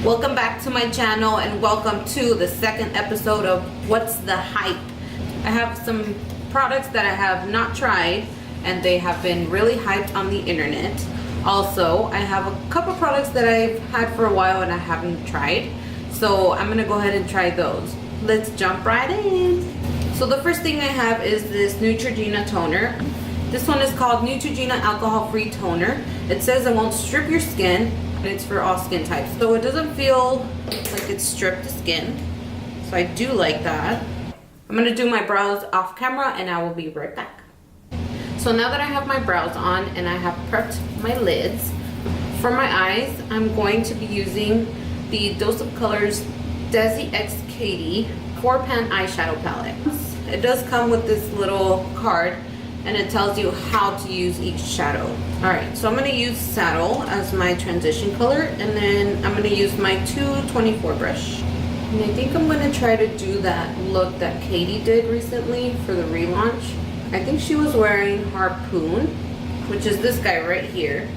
Welcome back to my channel and welcome to the second episode of What's the Hype. I have some products that I have not tried and they have been really hyped on the internet. Also, I have a couple products that I've had for a while and I haven't tried. So I'm gonna go ahead and try those. Let's jump right in. So the first thing I have is this Neutrogena toner. This one is called Neutrogena Alcohol-Free Toner. It says it won't strip your skin, and it's for all skin types. So it doesn't feel like it's stripped the skin. So I do like that. I'm gonna do my brows off camera and I will be right back. So now that I have my brows on and I have prepped my lids, for my eyes, I'm going to be using the Dose of Colors DESIXKAty 4-pan eyeshadow palette. It does come with this little card and it tells you how to use each shadow. Alright, so I'm going to use Saddle as my transition color, and then I'm going to use my 224 brush. And I think I'm going to try to do that look that Katie did recently for the relaunch. I think she was wearing Harpoon, which is this guy right here.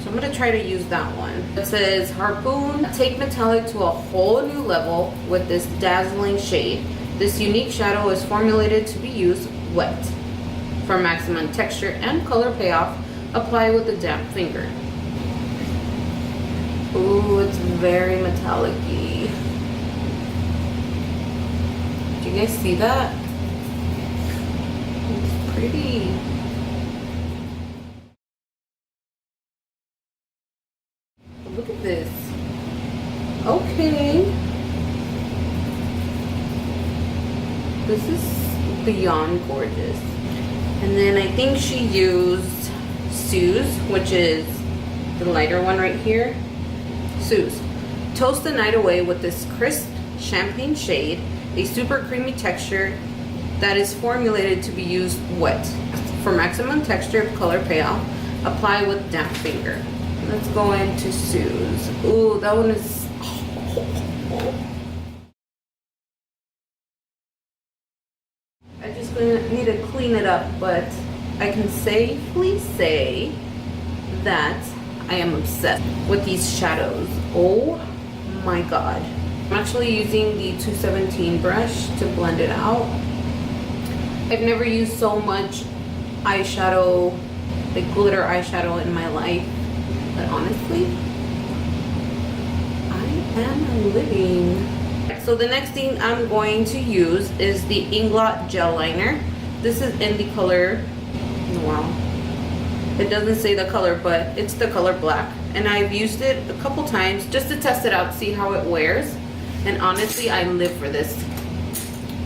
So I'm going to try to use that one. It says, Harpoon, take metallic to a whole new level with this dazzling shade. This unique shadow is formulated to be used wet. For maximum texture and color payoff, apply with a damp finger. Ooh, it's very metallic-y. Do you guys see that? It's pretty. Look at this. Okay. This is beyond gorgeous. And then I think she used Sue's, which is the lighter one right here. Sue's. Toast the night away with this crisp champagne shade, a super creamy texture that is formulated to be used wet. For maximum texture, color payoff, apply with damp finger. Let's go into Sue's. Ooh, that one is... I just need to clean it up, but I can safely say that I am obsessed with these shadows. Oh my god. I'm actually using the 217 brush to blend it out. I've never used so much eyeshadow, like glitter eyeshadow in my life, but honestly, I am living. So the next thing I'm going to use is the Inglot Gel Liner. This is in the color, wow, it doesn't say the color, but it's the color black. And I've used it a couple times just to test it out, see how it wears. And honestly, I live for this.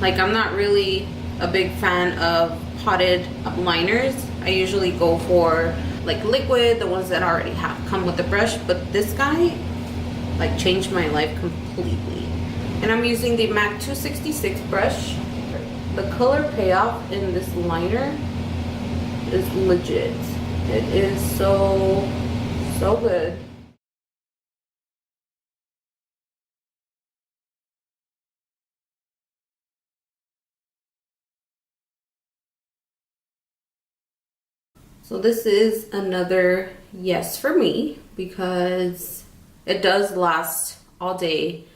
Like, I'm not really a big fan of potted liners. I usually go for like liquid, the ones that already come with the brush. But this guy, like, changed my life completely. And I'm using the MAC 266 brush. The color payoff in this liner is legit. It is so good. So this is another yes for me because it does last all day.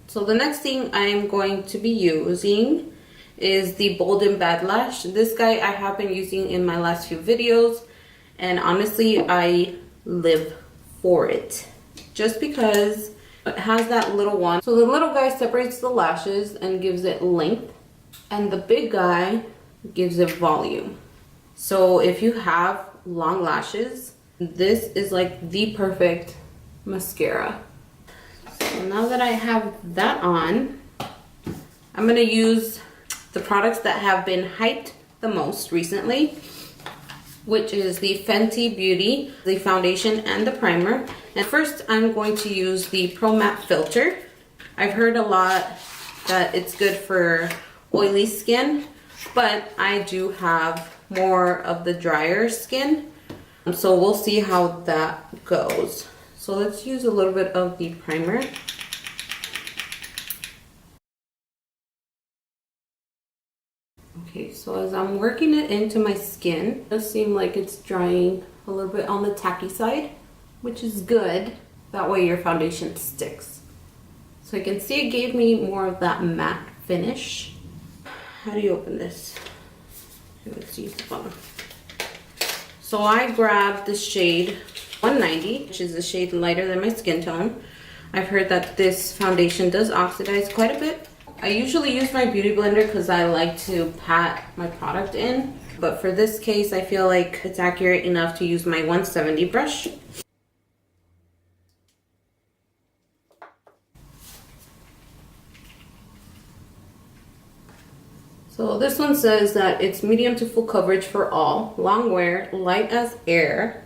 So the next thing I'm going to be using is the Bold and Bad Lash. This guy I have been using in my last few videos, and honestly, I live for it. Just because it has that little one. So the little guy separates the lashes and gives it length, and the big guy gives it volume. So if you have long lashes, this is like the perfect mascara. So now that I have that on, I'm going to use the products that have been hyped the most recently, which is the Fenty Beauty, the foundation and the primer. And first I'm going to use the Pro Matte Filter. I've heard a lot that it's good for oily skin, but I do have more of the drier skin. So we'll see how that goes. So let's use a little bit of the primer. Okay, so as I'm working it into my skin, it does seem like it's drying a little bit on the tacky side, which is good. That way your foundation sticks. So I can see it gave me more of that matte finish. How do you open this? Let's use the bottom. So I grabbed the shade 190, which is a shade lighter than my skin tone. I've heard that this foundation does oxidize quite a bit. I usually use my beauty blender because I like to pat my product in. But for this case, I feel like it's accurate enough to use my 170 brush. So this one says that it's medium to full coverage for all, long wear, light as air.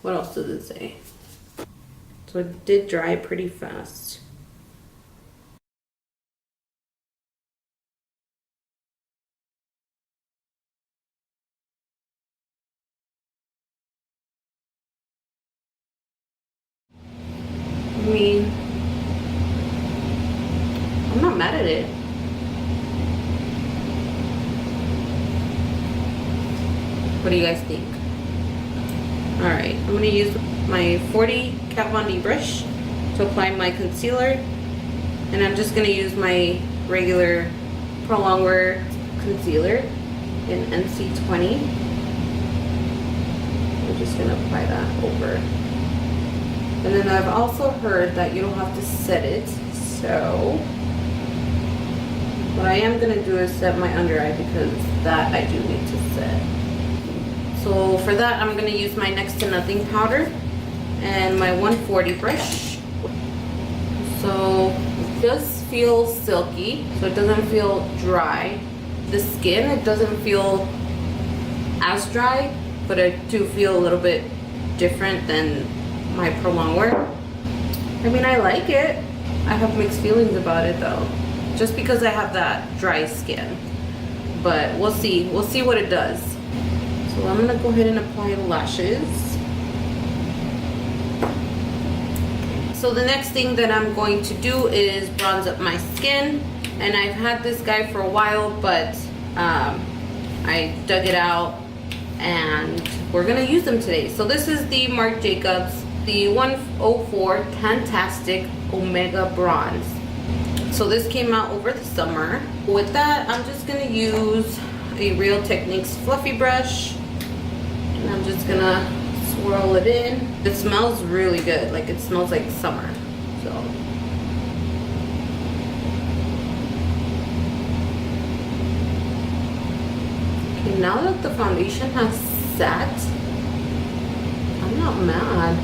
What else does it say? So it did dry pretty fast. I mean, I'm not mad at it. What do you guys think? Alright, I'm going to use my 40 Kat Von D brush to apply my concealer. And I'm just going to use my regular Pro Longwear concealer in NC20. I'm just going to apply that over. And then I've also heard that you don't have to set it. So what I am going to do is set my under eye because that I do need to set. So for that, I'm going to use my Next to Nothing powder and my 140 brush. So it does feel silky, so it doesn't feel dry. The skin, it doesn't feel as dry, but I do feel a little bit different than my Pro Longwear. I mean, I like it. I have mixed feelings about it though, just because I have that dry skin. But we'll see. We'll see what it does. So I'm gonna go ahead and apply lashes. So the next thing that I'm going to do is bronze up my skin. And I've had this guy for a while, but I dug it out and we're gonna use them today. So this is the Marc Jacobs, the 104 Tantastic Omega Bronze. So this came out over the summer. With that, I'm just gonna use a Real Techniques fluffy brush. And I'm just gonna swirl it in. It smells really good, like it smells like summer. So okay, now that the foundation has set, I'm not mad.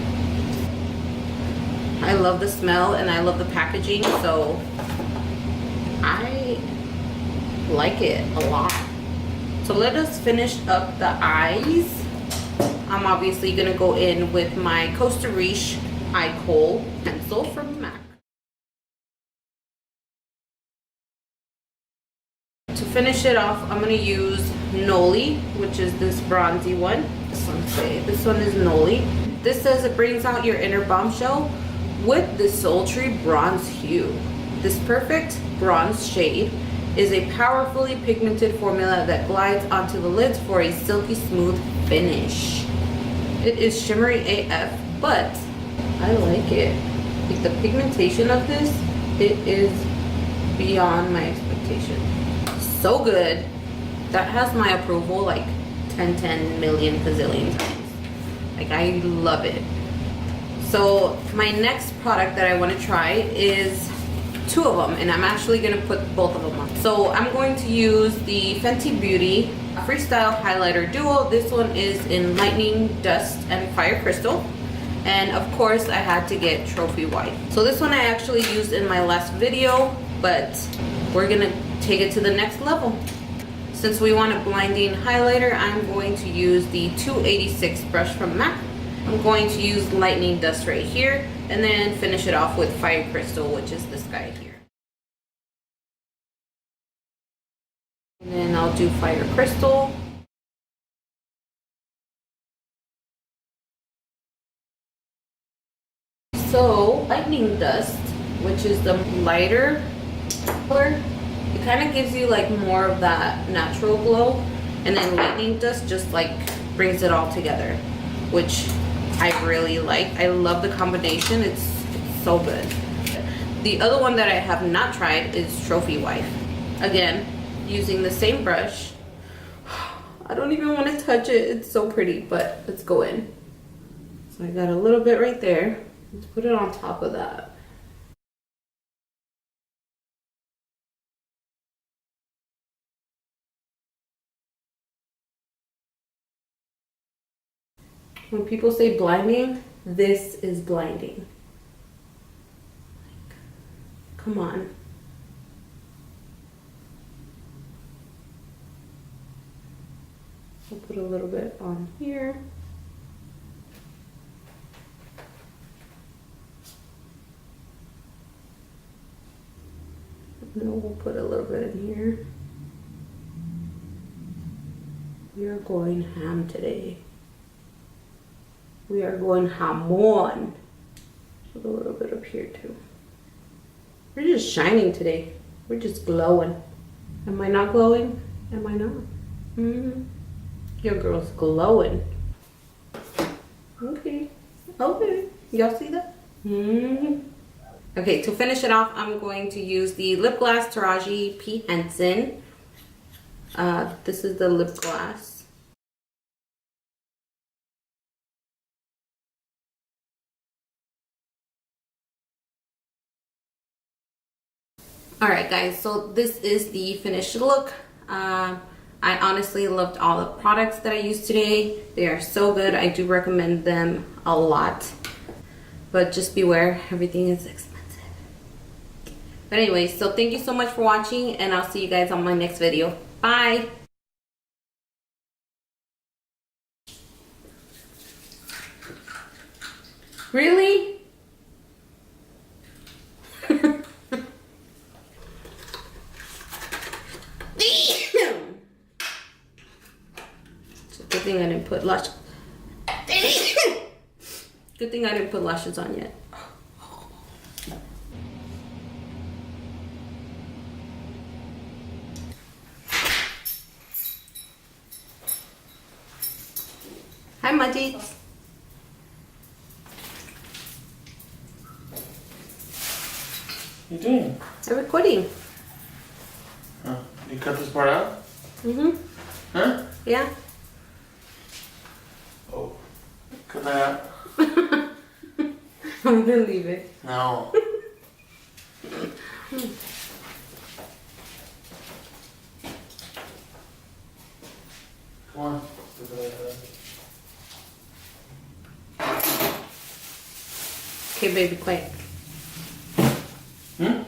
I love the smell and I love the packaging, so I like it a lot. So let us finish up the eyes. I'm obviously gonna go in with my Costa Riche Eye Kohl pencil from MAC. To finish it off, I'm gonna use Noli, which is this bronzy one. This one is Noli. This says it brings out your inner bombshell with this sultry bronze hue. This perfect bronze shade is a powerfully pigmented formula that glides onto the lids for a silky smooth finish. It is shimmery AF, but I like it. Like the pigmentation of this, it is beyond my expectation. So good. That has my approval like 10 million gazillion times. Like I love it. So my next product that I want to try is two of them, and I'm actually going to put both of them on. So I'm going to use the Fenty Beauty Freestyle Highlighter Duo. This one is in Lightning, Dust, and Fire Crystal. And of course I had to get Trophy White. So this one I actually used in my last video, but we're going to take it to the next level. Since we want a blinding highlighter, I'm going to use the 286 brush from MAC. I'm going to use Lightning Dust right here, and then finish it off with Fire Crystal, which is this guy here. And then I'll do Fire Crystal. So Lightning Dust, which is the lighter color, it kind of gives you like more of that natural glow, and then Lightning Dust just like brings it all together, which I really like. I love the combination. It's so good. The other one that I have not tried is Trophy Wife. Again, using the same brush. I don't even want to touch it. It's so pretty, but let's go in. So I got a little bit right there. Let's put it on top of that. When people say blinding, this is blinding. Come on. I'll put a little bit on here. And then we'll put a little bit in here. We are going ham today. We are going ham on. Put a little bit up here too. We're just shining today. We're just glowing. Am I not glowing? Am I not? Mm-hmm. Your girl's glowing. Okay. Okay. Y'all see that? Mm-hmm. Okay, to finish it off, I'm going to use the Lip Glass Taraji P. Henson. This is the lip gloss. Alright guys, so this is the finished look. I honestly loved all the products that I used today. They are so good. I do recommend them a lot. But just beware, everything is expensive. But anyway, so thank you so much for watching, and I'll see you guys on my next video. Bye! Really? Good thing I didn't put lashes. Good thing I didn't put lashes on yet. Hi, Mudgies. What are you doing? I'm recording. Oh, you cut this part out? Mm-hmm. Huh? Yeah. Oh. Cut that out. I'm gonna leave it. No. Come on. Okay, baby, quiet. Hmm?